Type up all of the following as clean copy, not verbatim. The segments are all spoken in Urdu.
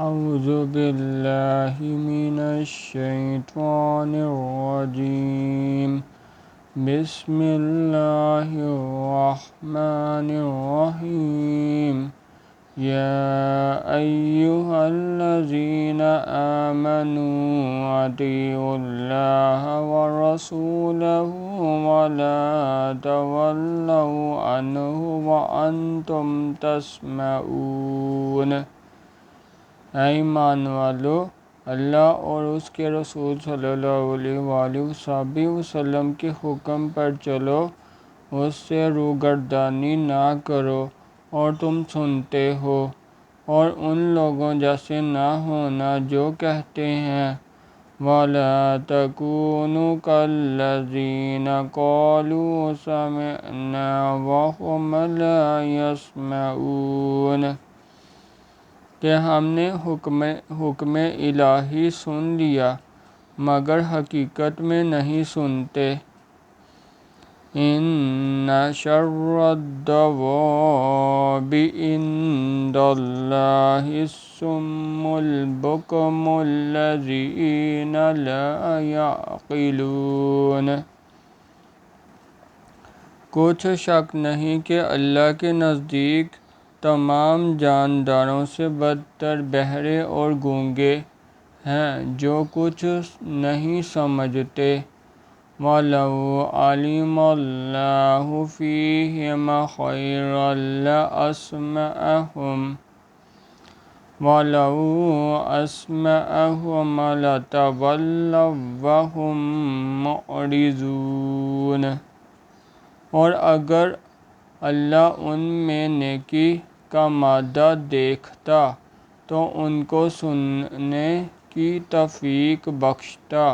أعوذ بالله من الشيطان الرجيم بسم الله الرحمن الرحيم يا أيها الذين آمنوا أطيعوا الله ورسوله ولا تولوا عنه وأنتم تسمعون۔ اے ایمان والو، اللہ اور اس کے رسول صلی اللہ علیہ وآلہ وسلم کے حکم پر چلو، اس سے روگردانی نہ کرو اور تم سنتے ہو، اور ان لوگوں جیسے نہ ہونا جو کہتے ہیں وَلَا تَكُونُوا كَالَّذِينَ قَالُوا سَمِعْنَا وَهُمْ لَا يَسْمَعُونَ، کہ ہم نے حکم الہی سن لیا مگر حقیقت میں نہیں سنتے۔ إِنَّ شَرَّ الدَّوَابِّ عِندَ اللَّهِ الصُّمُّ الْبُكْمُ الَّذِينَ لَا يَعْقِلُونَ۔ کچھ شک نہیں کہ اللہ کے نزدیک تمام جانداروں سے بدتر بہرے اور گونگے ہیں جو کچھ نہیں سمجھتے۔ وَلَوْ عَلِمَ اللَّهُ فِيهِمْ خَيْرًا لَأَسْمَعَهُمْ وَلَوْ أَسْمَعَهُمْ لَتَوَلَّوْا وَهُمْ مُعْرِضُونَ۔ اور اگر اللہ ان میں نیکی کا مادہ دیکھتا تو ان کو سننے کی توفیق بخشتا،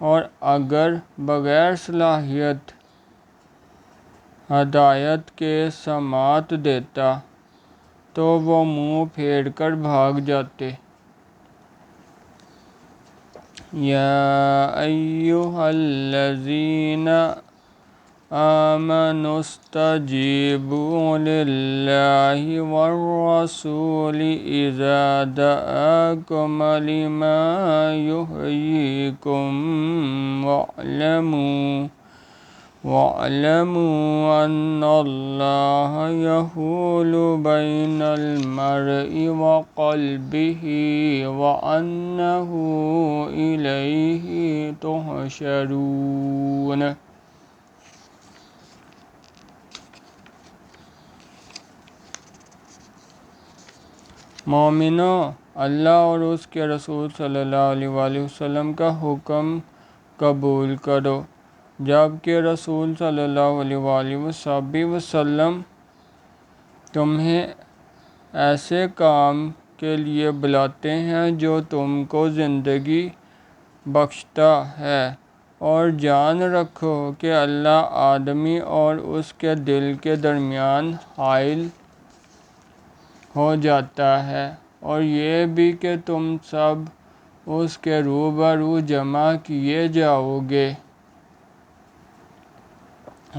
اور اگر بغیر صلاحیت ہدایت کے سماعت دیتا تو وہ منہ پھیر کر بھاگ جاتے۔ یا ایھا الذین آمنوا استجیبوا للہ والرسول اذا دعاکم لما یحییکم واعلموا ان اللہ یحول بین المرء وقلبہ وانہ الیہ تحشرون۔ مومنو، اللہ اور اس کے رسول صلی اللہ علیہ وآلہ وسلم کا حکم قبول کرو، جبکہ رسول صلی اللہ علیہ وآلہ وسلم تمہیں ایسے کام کے لیے بلاتے ہیں جو تم کو زندگی بخشتا ہے، اور جان رکھو کہ اللہ آدمی اور اس کے دل کے درمیان حائل ہو جاتا ہے، اور یہ بھی کہ تم سب اس کے روبرو جمع کیے جاؤ گے۔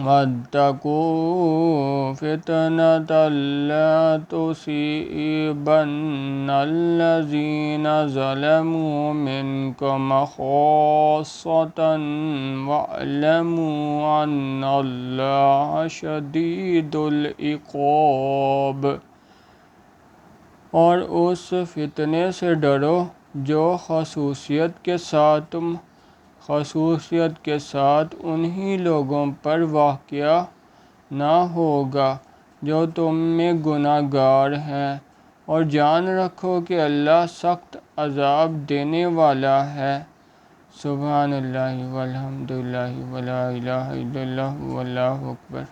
وَاتَّقُوا فِتْنَةً لَا تُصِيبَنَّ الَّذِينَ ظَلَمُوا مِنكُمْ خَاصَّةً وَاعْلَمُوا أَنَّ اللَّهَ شَدِيدُ الْعِقَابِ۔ اور اس فتنے سے ڈرو جو خصوصیت کے ساتھ انہی لوگوں پر واقع نہ ہوگا جو تم میں گناہ گار ہیں، اور جان رکھو کہ اللہ سخت عذاب دینے والا ہے۔ سبحان اللہ والحمد للہ ولا الہ الا اللہ واللہ اکبر۔